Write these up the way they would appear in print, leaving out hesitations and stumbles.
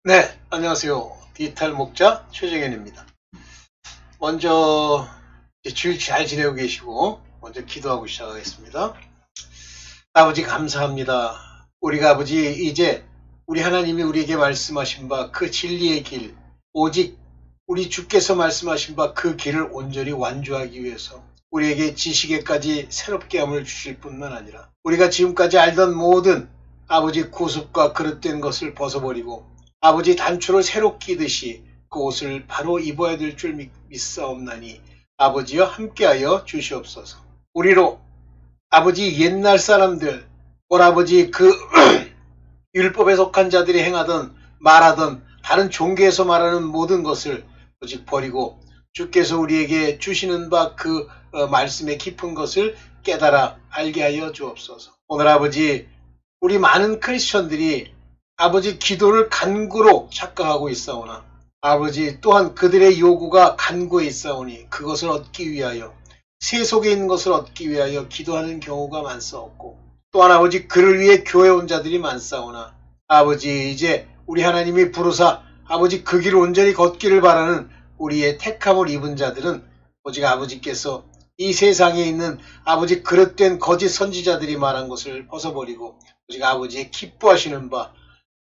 네, 안녕하세요. 디지털 목자 최정현입니다. 먼저 주일 잘 지내고 계시고 먼저 기도하고 시작하겠습니다. 아버지 감사합니다. 우리가 아버지 이제 우리 하나님이 우리에게 말씀하신 바 그 진리의 길, 오직 우리 주께서 말씀하신 바 그 길을 온전히 완주하기 위해서 우리에게 지식에까지 새롭게 함을 주실 뿐만 아니라 우리가 지금까지 알던 모든 아버지 구습과 그릇된 것을 벗어버리고 아버지 단추를 새로 끼듯이 그 옷을 바로 입어야 될 줄 믿사옵나니 아버지여 함께하여 주시옵소서. 우리로 아버지 옛날 사람들, 오라버지 그 율법에 속한 자들이 행하던 말하던 다른 종교에서 말하는 모든 것을 오직 버리고 주께서 우리에게 주시는 바 그 말씀의 깊은 것을 깨달아 알게 하여 주옵소서. 오늘 아버지 우리 많은 크리스천들이 아버지 기도를 간구로 착각하고 있사오나 아버지 또한 그들의 요구가 간구에 있사오니 그것을 얻기 위하여 세속에 있는 것을 얻기 위하여 기도하는 경우가 많사옵고 또한 아버지 그를 위해 교회 온 자들이 많사오나 아버지 이제 우리 하나님이 부르사 아버지 그 길을 온전히 걷기를 바라는 우리의 택함을 입은 자들은 오직 아버지께서 이 세상에 있는 아버지 그릇된 거짓 선지자들이 말한 것을 벗어버리고 오직 아버지의 기뻐하시는 바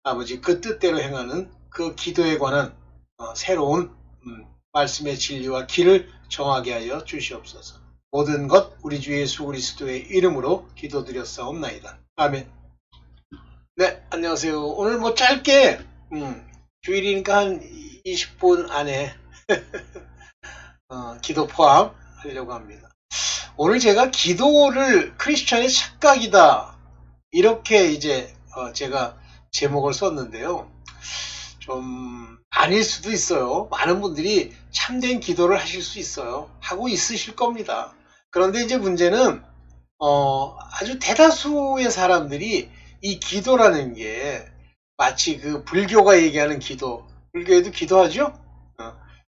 아버지 그 뜻대로 행하는 그 기도에 관한 새로운 말씀의 진리와 길을 정하게 하여 주시옵소서. 모든 것 우리 주 예수 그리스도의 이름으로 기도드렸사옵나이다. 아멘. 네, 안녕하세요. 오늘 뭐 짧게 주일이니까 한 20분 안에 기도 포함하려고 합니다. 오늘 제가 기도를 크리스천의 착각이다 이렇게 이제 제가 제목을 썼는데요. 좀 아닐 수도 있어요. 많은 분들이 참된 기도를 하실 수 있어요. 하고 있으실 겁니다. 그런데 이제 문제는 아주 대다수의 사람들이 이 기도라는 게 마치 그 불교가 얘기하는 기도, 불교에도 기도하죠?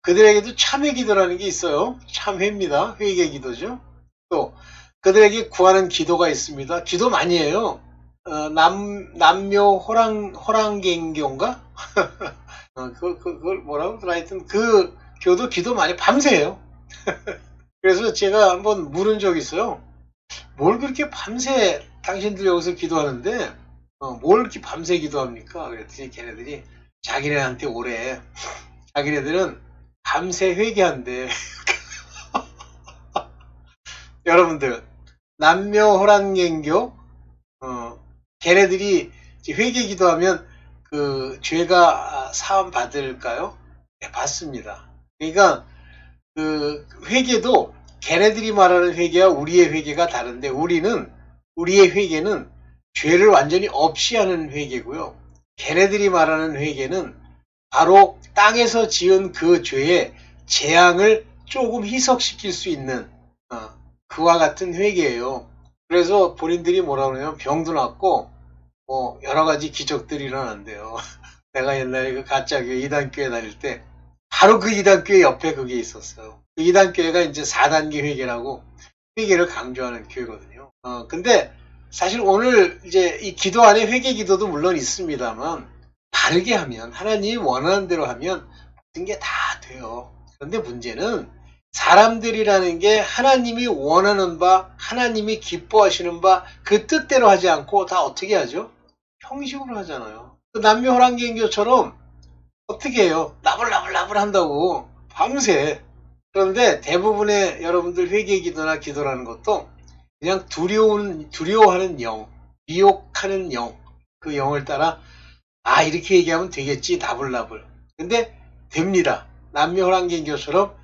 그들에게도 참회 기도라는 게 있어요. 참회입니다. 회개 기도죠. 또 그들에게 구하는 기도가 있습니다. 기도 많이 해요. 남묘 호랑갱교인가? 그걸 뭐라고 하더라. 하여튼 그 교도 기도 많이 밤새요. 그래서 제가 한번 물은 적이 있어요. 뭘 그렇게 밤새 당신들 여기서 기도하는데 뭘 그렇게 밤새 기도합니까? 그랬더니 걔네들이 자기네한테 오래 자기네들은 밤새 회개한대. 여러분들 남묘 호랑갱교 걔네들이 회개 기도하면 그 죄가 사함 받을까요? 네, 받습니다. 그러니까 그 회개도 걔네들이 말하는 회개와 우리의 회개가 다른데 우리의 회개는 죄를 완전히 없이 하는 회개고요. 걔네들이 말하는 회개는 바로 땅에서 지은 그 죄의 재앙을 조금 희석시킬 수 있는 그와 같은 회개예요. 그래서 본인들이 뭐라 그러냐면 병도 낫고 뭐 여러 가지 기적들이 일어난대요. 내가 옛날에 그 가짜교회 이단교회 다닐 때 바로 그 이단교회 옆에 그게 있었어요. 그 이단교회가 이제 4단계 회개라고 회개를 강조하는 교회거든요. 근데 사실 오늘 이제 이 기도 안에 회개 기도도 물론 있습니다만 바르게 하면 하나님이 원하는 대로 하면 모든 게 다 돼요. 그런데 문제는 사람들이라는 게 하나님이 원하는 바, 하나님이 기뻐하시는 바 그 뜻대로 하지 않고 다 어떻게 하죠? 형식으로 하잖아요. 그 남묘호랑개인교처럼 어떻게 해요? 나불나불나불 한다고 밤새. 그런데 대부분의 여러분들 회개 기도나 기도라는 것도 그냥 두려워하는 영, 미혹하는 영, 그 영을 따라 이렇게 얘기하면 되겠지 나불나불. 근데 됩니다. 남묘호랑개인교처럼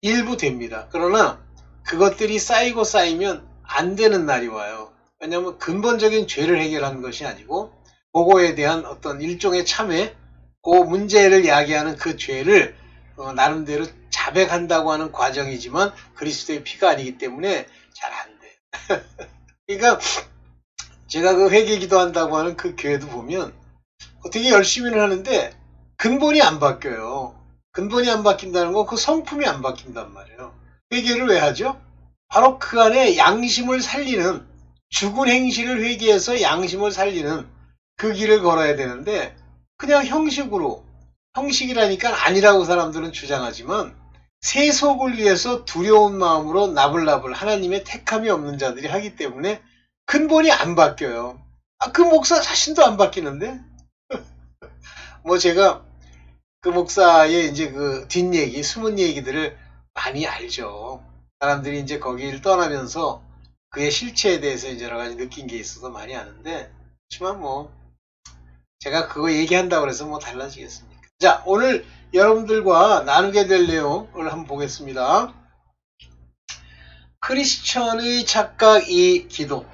일부 됩니다. 그러나 그것들이 쌓이고 쌓이면 안 되는 날이 와요. 왜냐하면 근본적인 죄를 해결하는 것이 아니고 그거에 대한 어떤 일종의 참회, 그 문제를 야기하는 그 죄를 나름대로 자백한다고 하는 과정이지만 그리스도의 피가 아니기 때문에 잘 안 돼요. 그러니까 제가 그 회개 기도한다고 하는 그 교회도 보면 되게 열심히는 하는데 근본이 안 바뀌어요. 근본이 안 바뀐다는 건 그 성품이 안 바뀐단 말이에요. 회개를 왜 하죠? 바로 그 안에 양심을 살리는 죽은 행실을 회개해서 양심을 살리는 그 길을 걸어야 되는데 그냥 형식이라니까 아니라고 사람들은 주장하지만 세속을 위해서 두려운 마음으로 나불나불 하나님의 택함이 없는 자들이 하기 때문에 근본이 안 바뀌어요. 그 목사 자신도 안 바뀌는데? 뭐 제가 그 목사의 이제 그 뒷얘기, 숨은 얘기들을 많이 알죠. 사람들이 이제 거기를 떠나면서 그의 실체에 대해서 이제 여러 가지 느낀 게 있어서 많이 아는데, 그렇지만 뭐 제가 그거 얘기한다고 해서 뭐 달라지겠습니까? 자, 오늘 여러분들과 나누게 될 내용을 한번 보겠습니다. 크리스천의 착각이 기도.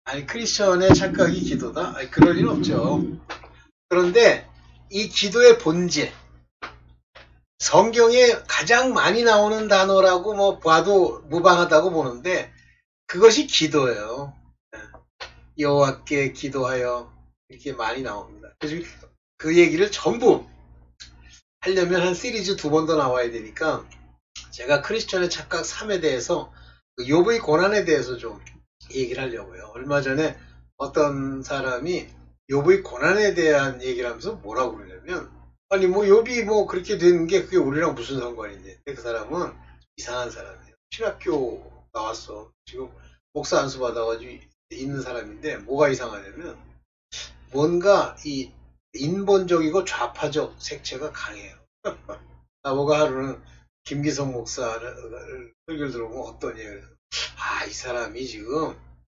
아니, 크리스천의 착각이 기도다? 아니, 그럴 리는 없죠. 그런데 이 기도의 본질, 성경에 가장 많이 나오는 단어라고 뭐 봐도 무방하다고 보는데 그것이 기도예요. 여호와께 기도하여 이렇게 많이 나옵니다. 그래서 그 얘기를 전부 하려면 한 시리즈 2번 더 나와야 되니까 제가 크리스천의 착각 3에 대해서 욥의 고난에 대해서 좀 얘기를 하려고요. 얼마 전에 어떤 사람이 욥의 고난에 대한 얘기를 하면서 뭐라고 그러냐면 아니 뭐 욥이 뭐 그렇게 되는 게 그게 우리랑 무슨 상관이냐. 그 사람은 이상한 사람이에요. 신학교 나왔어. 지금 목사 안수 받아가지고 있는 사람인데 뭐가 이상하냐면 뭔가 이 인본적이고 좌파적 색채가 강해요. 나보고 하루는 김기성 목사를 설교를 들어보면 어떤 얘기를 이 사람이 지금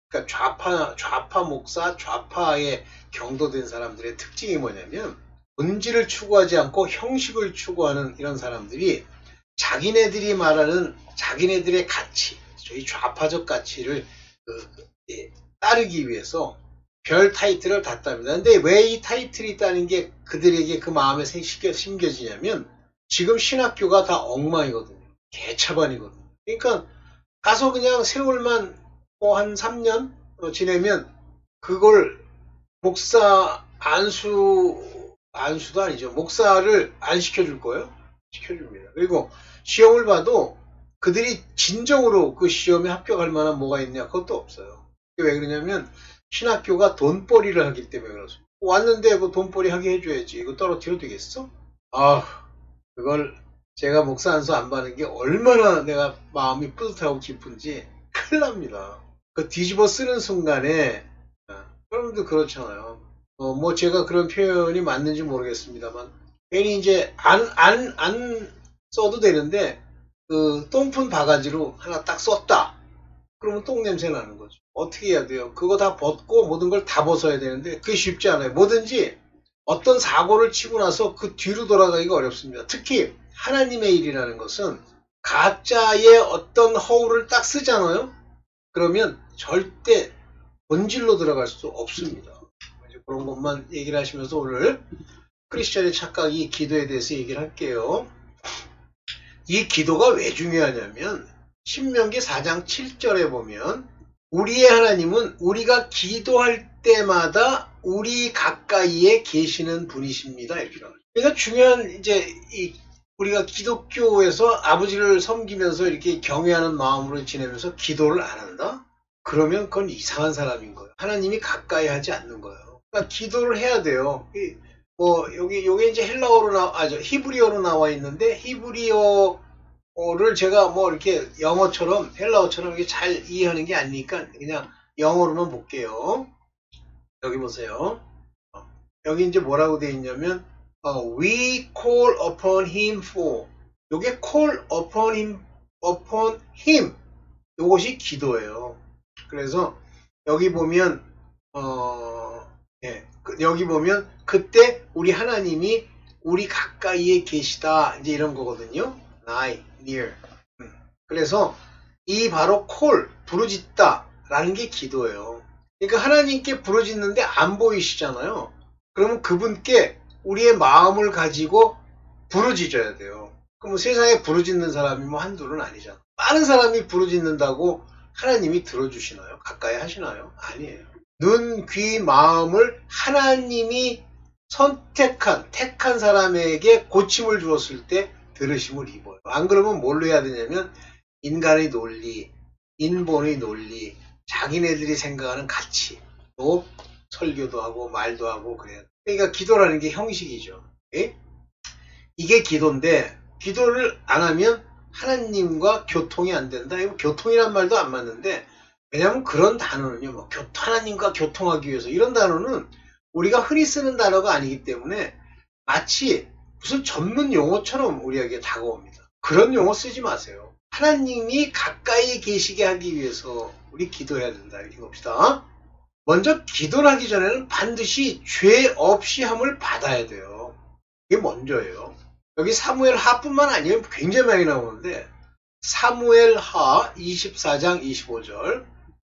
그러니까 좌파 목사, 좌파에 경도된 사람들의 특징이 뭐냐면 본질을 추구하지 않고 형식을 추구하는 이런 사람들이 자기네들이 말하는 자기네들의 가치, 저희 좌파적 가치를 따르기 위해서 별 타이틀을 닫답니다. 근데 왜 이 타이틀이 있다는 게 그들에게 그 마음에 심겨지냐면 지금 신학교가 다 엉망이거든요. 개차반이거든요. 그러니까 가서 그냥 세월만 뭐 한 3년 지내면 그걸 목사 안수도 아니죠. 목사를 안 시켜줄 거예요? 시켜줍니다. 그리고 시험을 봐도 그들이 진정으로 그 시험에 합격할 만한 뭐가 있냐? 그것도 없어요. 왜 그러냐면 신학교가 돈벌이를 하기 때문에 그렇습니다. 왔는데 뭐 돈벌이 하게 해줘야지. 이거 떨어뜨려도 되겠어? 그걸 제가 목사 안수 안 받는 게 얼마나 내가 마음이 뿌듯하고 기쁜지 큰일 납니다. 그 뒤집어 쓰는 순간에 여러분도 그렇잖아요. 뭐 제가 그런 표현이 맞는지 모르겠습니다만 괜히 이제 안 써도 되는데 그 똥푼 바가지로 하나 딱 썼다. 그러면 똥 냄새 나는 거죠. 어떻게 해야 돼요? 그거 다 벗고 모든 걸 다 벗어야 되는데 그게 쉽지 않아요. 뭐든지 어떤 사고를 치고 나서 그 뒤로 돌아가기가 어렵습니다. 특히 하나님의 일이라는 것은 가짜의 어떤 허울을 딱 쓰잖아요. 그러면 절대 본질로 들어갈 수 없습니다. 그런 것만 얘기를 하시면서 오늘 크리스천의 착각이 기도에 대해서 얘기를 할게요. 이 기도가 왜 중요하냐면 신명기 4장 7절에 보면 우리의 하나님은 우리가 기도할 때마다 우리 가까이에 계시는 분이십니다. 이렇게 나와요. 그러니까 중요한 이제 우리가 기독교에서 아버지를 섬기면서 이렇게 경외하는 마음으로 지내면서 기도를 안 한다? 그러면 그건 이상한 사람인 거예요. 하나님이 가까이 하지 않는 거예요. 그러니까 기도를 해야 돼요. 뭐 요게 이제 히브리어로 나와 있는데 히브리어를 제가 뭐 이렇게 영어처럼 헬라어처럼 이렇게 잘 이해하는 게 아니니까 그냥 영어로만 볼게요. 여기 보세요. 여기 이제 뭐라고 되어 있냐면 we call upon him for 요게 call upon him 요것이 기도예요. 그래서 여기 보면 여기 보면 그때 우리 하나님이 우리 가까이에 계시다 이제 이런 거거든요. nigh, near. 그래서 이 바로 call 부르짖다 라는 게 기도예요. 그러니까 하나님께 부르짖는데 안 보이시잖아요. 그러면 그분께 우리의 마음을 가지고 부르짖어야 돼요. 그럼 세상에 부르짖는 사람이 뭐 한둘은 아니잖아. 많은 사람이 부르짖는다고 하나님이 들어주시나요? 가까이 하시나요? 아니에요. 눈, 귀, 마음을 하나님이 택한 사람에게 고침을 주었을 때 들으심을 입어요. 안 그러면 뭘로 해야 되냐면 인간의 논리, 인본의 논리, 자기네들이 생각하는 가치, 또 설교도 하고 말도 하고 그래요. 그러니까 기도라는 게 형식이죠. 예? 이게 기도인데 기도를 안 하면 하나님과 교통이 안 된다. 이거 교통이란 말도 안 맞는데 왜냐하면 그런 단어는요. 뭐 하나님과 교통하기 위해서 이런 단어는 우리가 흔히 쓰는 단어가 아니기 때문에 마치 무슨 전문 용어처럼 우리에게 다가옵니다. 그런 용어 쓰지 마세요. 하나님이 가까이 계시게 하기 위해서 우리 기도해야 된다. 이렇게 봅시다. 먼저 기도를 하기 전에는 반드시 죄 없이 함을 받아야 돼요. 이게 먼저예요. 여기 사무엘 하뿐만 아니에요. 굉장히 많이 나오는데 사무엘 하 24장 25절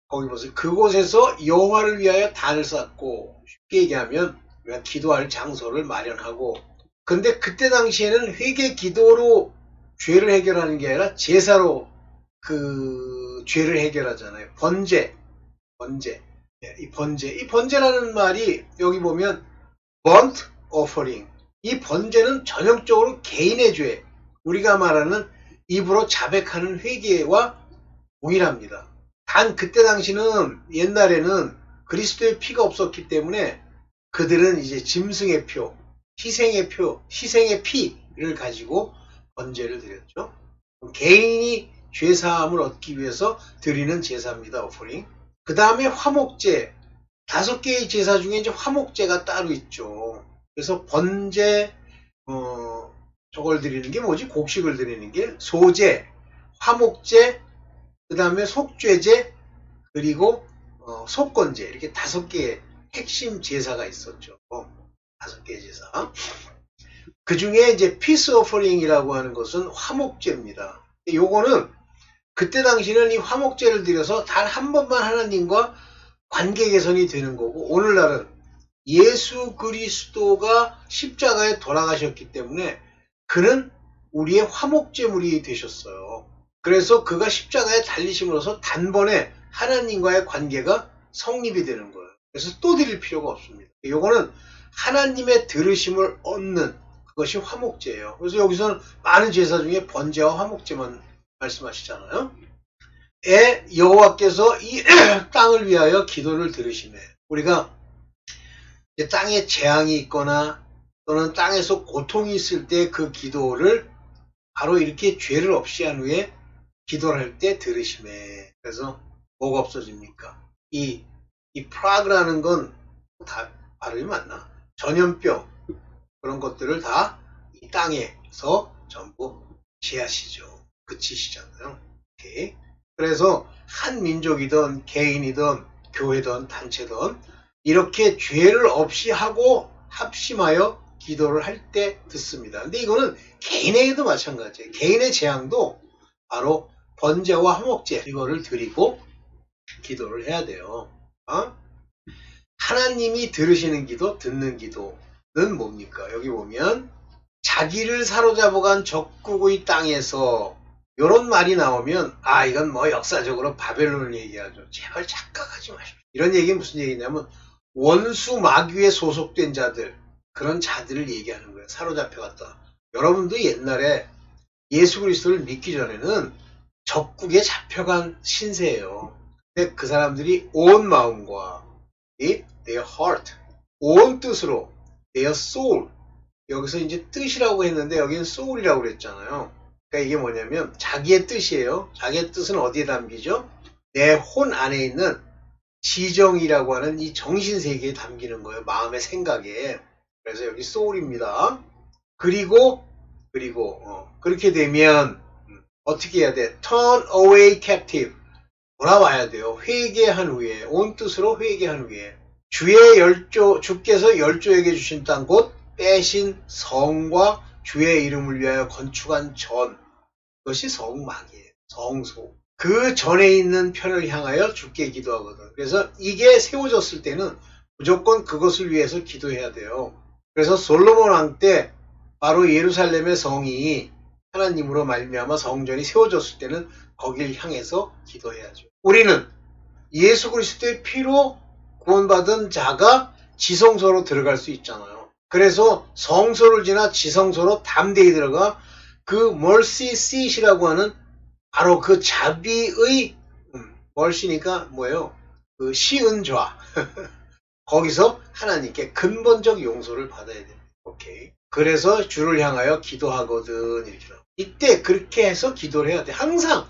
거기 보세요. 그곳에서 여호와를 위하여 단을 쌓고 쉽게 얘기하면 우리가 기도할 장소를 마련하고 근데 그때 당시에는 회개 기도로 죄를 해결하는 게 아니라 제사로 그 죄를 해결하잖아요. 번제. 이 번제라는 말이 여기 보면 burnt offering. 이 번제는 전형적으로 개인의 죄, 우리가 말하는 입으로 자백하는 회개와 동일합니다. 단 그때 당시는 옛날에는 그리스도의 피가 없었기 때문에 그들은 이제 짐승의 표, 희생의 피를 가지고 번제를 드렸죠. 개인이 죄사함을 얻기 위해서 드리는 제사입니다. 오퍼링. 그 다음에 화목제. 5개의 제사 중에 이제 화목제가 따로 있죠. 그래서 번제, 저걸 드리는 게 뭐지? 곡식을 드리는 게 소제, 화목제, 그 다음에 속죄제, 그리고 속건제. 이렇게 5개의 핵심 제사가 있었죠. 5개의 제사. 그 중에 이제 피스 오퍼링이라고 하는 것은 화목제입니다. 요거는 그때 당시는 이 화목제를 드려서 단 한 번만 하나님과 관계 개선이 되는 거고 오늘날은 예수 그리스도가 십자가에 돌아가셨기 때문에 그는 우리의 화목제물이 되셨어요. 그래서 그가 십자가에 달리심으로써 단번에 하나님과의 관계가 성립이 되는 거예요. 그래서 또 드릴 필요가 없습니다. 요거는 하나님의 들으심을 얻는 그것이 화목제예요. 그래서 여기서는 많은 제사 중에 번제와 화목제만 말씀하시잖아요. 여호와께서 이 땅을 위하여 기도를 들으시네. 우리가 땅에 재앙이 있거나 또는 땅에서 고통이 있을 때 그 기도를 바로 이렇게 죄를 없이 한 후에 기도를 할 때 들으시네. 그래서 뭐가 없어집니까? 이 프라그라는 건 다 발음이 맞나? 전염병 그런 것들을 다 이 땅에서 전부 제하시죠. 그치시잖아요. 오케이. 그래서 한 민족이든 개인이든 교회든 단체든 이렇게 죄를 없이 하고 합심하여 기도를 할 때 듣습니다. 근데 이거는 개인에게도 마찬가지예요. 개인의 재앙도 바로 번제와 화목제 이거를 드리고 기도를 해야 돼요. 하나님이 들으시는 기도, 듣는 기도는 뭡니까? 여기 보면 자기를 사로잡아간 적국의 땅에서 이런 말이 나오면 이건 뭐 역사적으로 바벨론을 얘기하죠. 제발 착각하지 마십시오. 이런 얘기는 무슨 얘기냐면 원수 마귀에 소속된 자들 그런 자들을 얘기하는 거예요. 사로잡혀갔다. 여러분도 옛날에 예수 그리스도를 믿기 전에는 적국에 잡혀간 신세예요. 근데 그 사람들이 온 마음과 their heart, 온 뜻으로 their soul, 여기서 이제 뜻이라고 했는데 여기는 soul이라고 그랬잖아요. 그러니까 이게 뭐냐면 자기의 뜻이에요. 자기의 뜻은 어디에 담기죠? 내 혼 안에 있는 지정이라고 하는 이 정신세계에 담기는 거예요. 마음의 생각에. 그래서 여기 soul입니다. 그리고 그렇게 되면 어떻게 해야 돼? turn away captive. 돌아와야 돼요. 회개한 후에, 온 뜻으로 회개한 후에. 주께서 열조에게 주신 땅 곧 빼신 성과 주의 이름을 위하여 건축한 전. 그것이 성막이에요. 성소. 그 전에 있는 편을 향하여 주께 기도하거든. 그래서 이게 세워졌을 때는 무조건 그것을 위해서 기도해야 돼요. 그래서 솔로몬 왕 때 바로 예루살렘의 성이 하나님으로 말미암아 성전이 세워졌을 때는 거길 향해서 기도해야죠. 우리는 예수 그리스도의 피로 구원받은 자가 지성소로 들어갈 수 있잖아요. 그래서 성소를 지나 지성소로 담대히 들어가 그 mercy seat이라고 하는 바로 그 자비의 mercy니까 뭐예요? 그 시은좌 거기서 하나님께 근본적 용서를 받아야 됩니다. 오케이. 그래서 주를 향하여 기도하거든 이렇게 나와요. 이때 그렇게 해서 기도를 해야 돼. 항상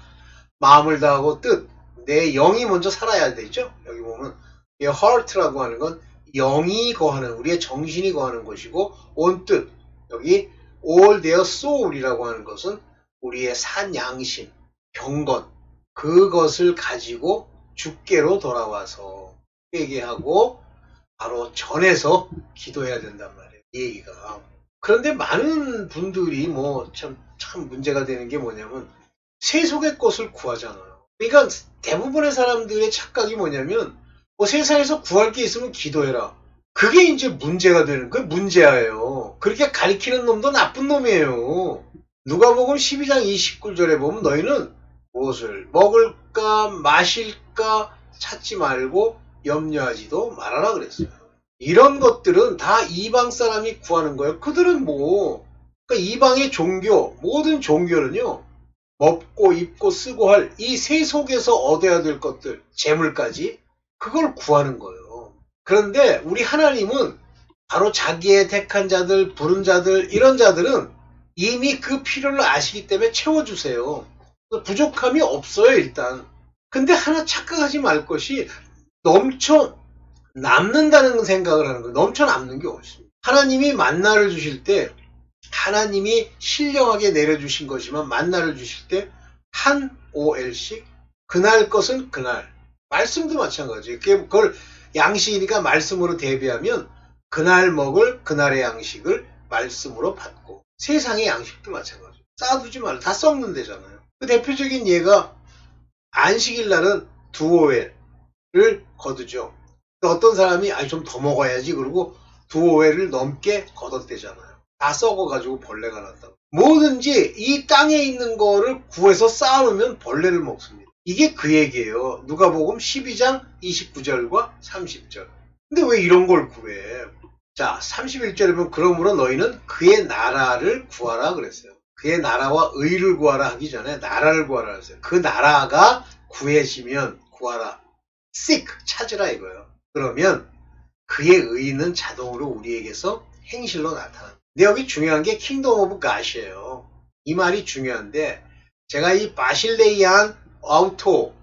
마음을 다하고 뜻, 내 영이 먼저 살아야 되죠. 여기 보면 이 heart라고 하는 건 영이 거하는, 우리의 정신이 거하는 것이고, 온 뜻, 여기 all their soul이라고 하는 것은 우리의 산 양심, 경건, 그것을 가지고 주께로 돌아와서 회개하고 바로 전해서 기도해야 된단 말이에요. 이 얘기가. 그런데 많은 분들이 참 문제가 되는 게 뭐냐면 세속의 것을 구하잖아요. 그러니까 대부분의 사람들의 착각이 뭐냐면 세상에서 구할 게 있으면 기도해라. 그게 이제 문제가 되는, 그게 문제예요. 그렇게 가리키는 놈도 나쁜 놈이에요. 누가복음 12장 29절에 보면 너희는 무엇을 먹을까 마실까 찾지 말고 염려하지도 말아라 그랬어요. 이런 것들은 다 이방 사람이 구하는 거예요. 그들은 그러니까 이방의 종교, 모든 종교는요, 먹고 입고 쓰고 할 이 세속에서 얻어야 될 것들, 재물까지 그걸 구하는 거예요. 그런데 우리 하나님은 바로 자기의 택한 자들, 부른 자들, 이런 자들은 이미 그 필요를 아시기 때문에 채워주세요. 부족함이 없어요, 일단. 근데 하나 착각하지 말 것이 넘쳐 남는다는 생각을 하는 거예요. 넘쳐 남는 게 없습니다. 하나님이 만나를 주실 때 하나님이 신령하게 내려주신 것이지만 만나를 주실 때 한 OL씩 그날 것은 그날. 말씀도 마찬가지예요. 그걸 양식이니까 말씀으로 대비하면 그날 먹을 그날의 양식을 말씀으로 받고, 세상의 양식도 마찬가지예요. 쌓아두지 말라. 다 썩는 데잖아요. 그 대표적인 예가 안식일 날은 2OL을 거두죠. 어떤 사람이 좀 더 먹어야지 그러고 2OL을 넘게 거뒀대잖아요. 다 썩어가지고 벌레가 난다고. 뭐든지 이 땅에 있는 거를 구해서 쌓아놓으면 벌레를 먹습니다. 이게 그 얘기예요. 누가복음 12장 29절과 30절. 근데 왜 이런 걸 구해? 자, 31절에 보면 그러므로 너희는 그의 나라를 구하라 그랬어요. 그의 나라와 의를 구하라 하기 전에 나라를 구하라 그랬어요. 그 나라가 구해지면 구하라. seek, 찾으라 이거예요. 그러면 그의 의는 자동으로 우리에게서 행실로 나타납니다. 근데 여기 중요한 게 킹덤 오브 갓이에요. 이 말이 중요한데 제가 이 바실레이안 아우토,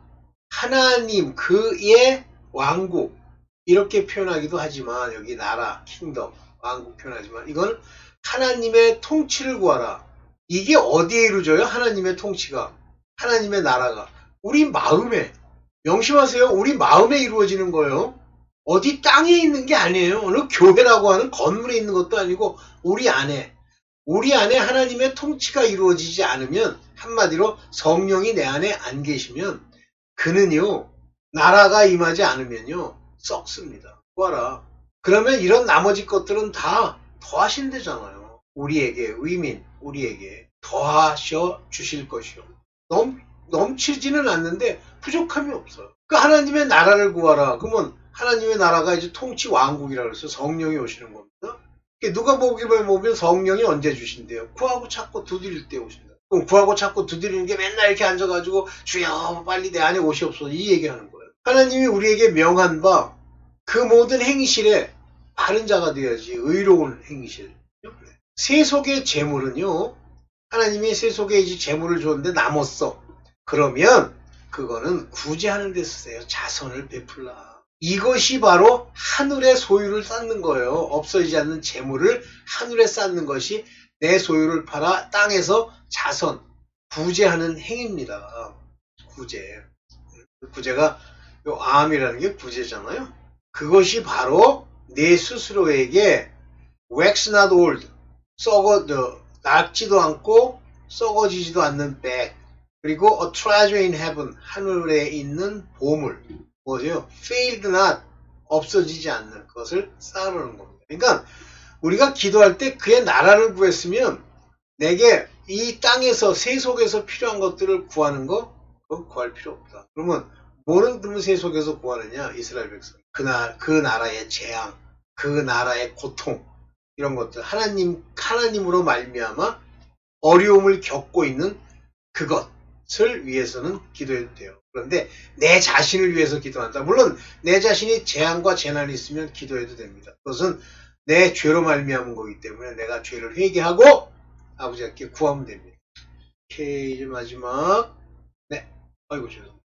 하나님 그의 왕국 이렇게 표현하기도 하지만 여기 나라, 킹덤, 왕국 표현하지만 이건 하나님의 통치를 구하라. 이게 어디에 이루어져요? 하나님의 통치가, 하나님의 나라가 우리 마음에, 명심하세요. 우리 마음에 이루어지는 거예요. 어디 땅에 있는 게 아니에요. 어느 교회라고 하는 건물에 있는 것도 아니고 우리 안에 하나님의 통치가 이루어지지 않으면, 한마디로 성령이 내 안에 안 계시면 그는요, 나라가 임하지 않으면요 썩습니다. 구하라. 그러면 이런 나머지 것들은 다 더하신대잖아요. 우리에게, 의민 우리에게 더하셔 주실 것이요. 넘치지는 않는데 부족함이 없어요. 그 하나님의 나라를 구하라. 그러면 하나님의 나라가 이제 통치 왕국이라고 해서 성령이 오시는 겁니다. 누가 보면 성령이 언제 주신대요? 구하고 찾고 두드릴 때 오신다. 그럼 구하고 찾고 두드리는 게 맨날 이렇게 앉아가지고 주여 빨리 내 안에 오시옵소서 이 얘기하는 거예요. 하나님이 우리에게 명한 바 그 모든 행실에 바른 자가 되어야지. 의로운 행실. 세속의 재물은요, 하나님이 세속에 이제 재물을 줬는데 남았어. 그러면 그거는 구제하는 데 쓰세요. 자선을 베풀라. 이것이 바로 하늘의 소유를 쌓는 거예요. 없어지지 않는 재물을 하늘에 쌓는 것이 내 소유를 팔아 땅에서 자선, 구제하는 행위입니다. 구제. 구제가 요 암이라는 게 구제잖아요. 그것이 바로 내 스스로에게 wax not old, 낡지도 않고 썩어지지도 않는 백, 그리고 a treasure in heaven, 하늘에 있는 보물, 뭐죠? failed not, 없어지지 않는 것을 쌓아놓는 겁니다. 그러니까 우리가 기도할 때 그의 나라를 구했으면 내게 이 땅에서, 세속에서 필요한 것들을 구하는 거, 그건 구할 필요 없다. 그러면 뭐는 세속에서 구하느냐? 이스라엘 백성. 그 나라의 재앙, 그 나라의 고통, 이런 것들, 하나님으로 말미암아 어려움을 겪고 있는 그것, 것을 위해서는 기도해도 돼요. 그런데 내 자신을 위해서 기도한다. 물론 내 자신이 재앙과 재난이 있으면 기도해도 됩니다. 그것은 내 죄로 말미암은 거기 때문에 내가 죄를 회개하고 아버지께 구하면 됩니다. 오케이, 이제 마지막. 네, 아이고 죄송합니다.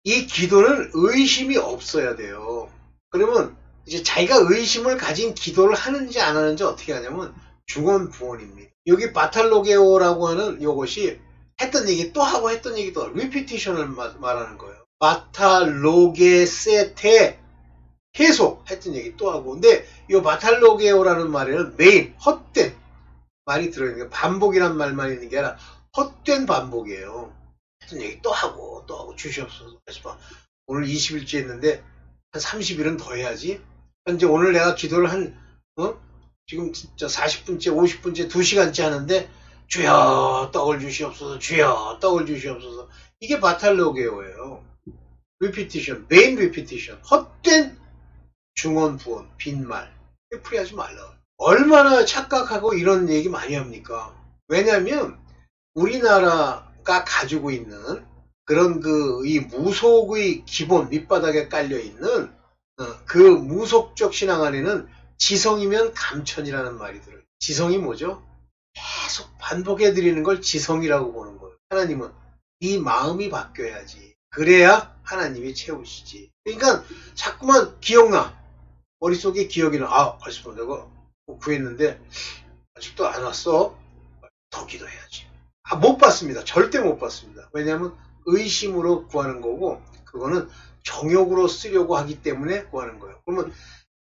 이 기도는 의심이 없어야 돼요. 그러면 이제 자기가 의심을 가진 기도를 하는지 안 하는지 어떻게 하냐면 중언부언입니다. 여기 바탈로게오라고 하는 이것이 했던 얘기 또 하고 했던 얘기 또 리피티션을 말하는 거예요. 바탈로게세테 계속 했던 얘기 또 하고. 근데 이 바탈로게오라는 말에는 메인 헛된 말이 들어있는 게 반복이란 말만 있는 게 아니라 헛된 반복이에요. 했던 얘기 또 하고 주시옵소서. 오늘 20일째 했는데 한 30일은 더 해야지. 현재 오늘 내가 기도를 지금 진짜 40분째 50분째 2시간째 하는데 주여 떡을 주시옵소서, 주여 떡을 주시옵소서. 이게 바탈로게오예요. 리피티션, 메인 리피티션, 헛된 중언부언, 빈말. 풀이하지 말라. 얼마나 착각하고 이런 얘기 많이 합니까? 왜냐하면 우리나라가 가지고 있는 그런 이 무속의 기본 밑바닥에 깔려 있는 그 무속적 신앙 안에는 지성이면 감천이라는 말이 들어요. 지성이 뭐죠? 계속 반복해 드리는 걸 지성이라고 보는 거예요. 하나님은 네 마음이 바뀌어야지. 그래야 하나님이 채우시지. 그러니까 자꾸만 기억나. 머릿속에 기억이 나. 벌써 내가 구했는데 아직도 안 왔어. 더 기도해야지. 못 받습니다. 절대 못 받습니다. 왜냐하면 의심으로 구하는 거고 그거는 정욕으로 쓰려고 하기 때문에 구하는 거예요. 그러면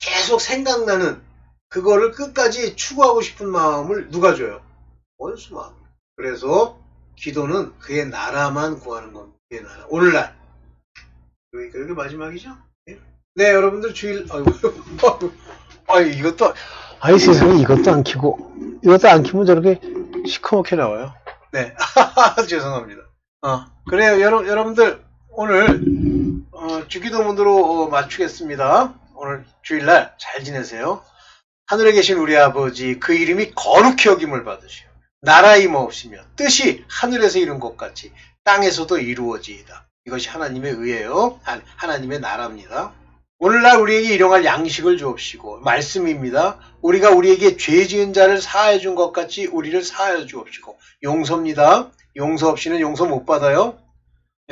계속 생각나는 그거를 끝까지 추구하고 싶은 마음을 누가 줘요? 원수 마음. 그래서 기도는 그의 나라만 구하는 겁니다. 그의 나라. 오늘날 여기 마지막이죠? 네, 여러분들 주일 이것도 세상에 이것도 안 켜고 이것도 안 켜면 저렇게 시커멓게 나와요. 네, 죄송합니다. 그래요, 여러분들 오늘 주기도문으로 맞추겠습니다. 오늘 주일날 잘 지내세요. 하늘에 계신 우리 아버지, 그 이름이 거룩히 여김을 받으시오. 나라 임하옵시며 뜻이 하늘에서 이룬 것 같이 땅에서도 이루어지이다. 이것이 하나님의 의예요. 하나님의 나라입니다. 오늘날 우리에게 일용할 양식을 주옵시고, 말씀입니다. 우리가 우리에게 죄 지은 자를 사하여 준 것 같이 우리를 사하여 주옵시고, 용서입니다. 용서 없이는 용서 못 받아요.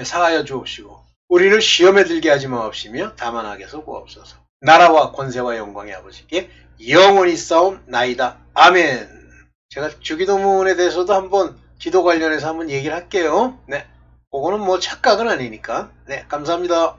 사하여 주옵시고, 우리를 시험에 들게 하지 마옵시며 다만 악에서 구하옵소서. 나라와 권세와 영광의 아버지께 영원히 싸움나이다. 아멘. 제가 주기도문에 대해서도 한번 기도 관련해서 한번 얘기를 할게요. 네, 그거는 뭐 착각은 아니니까. 네, 감사합니다.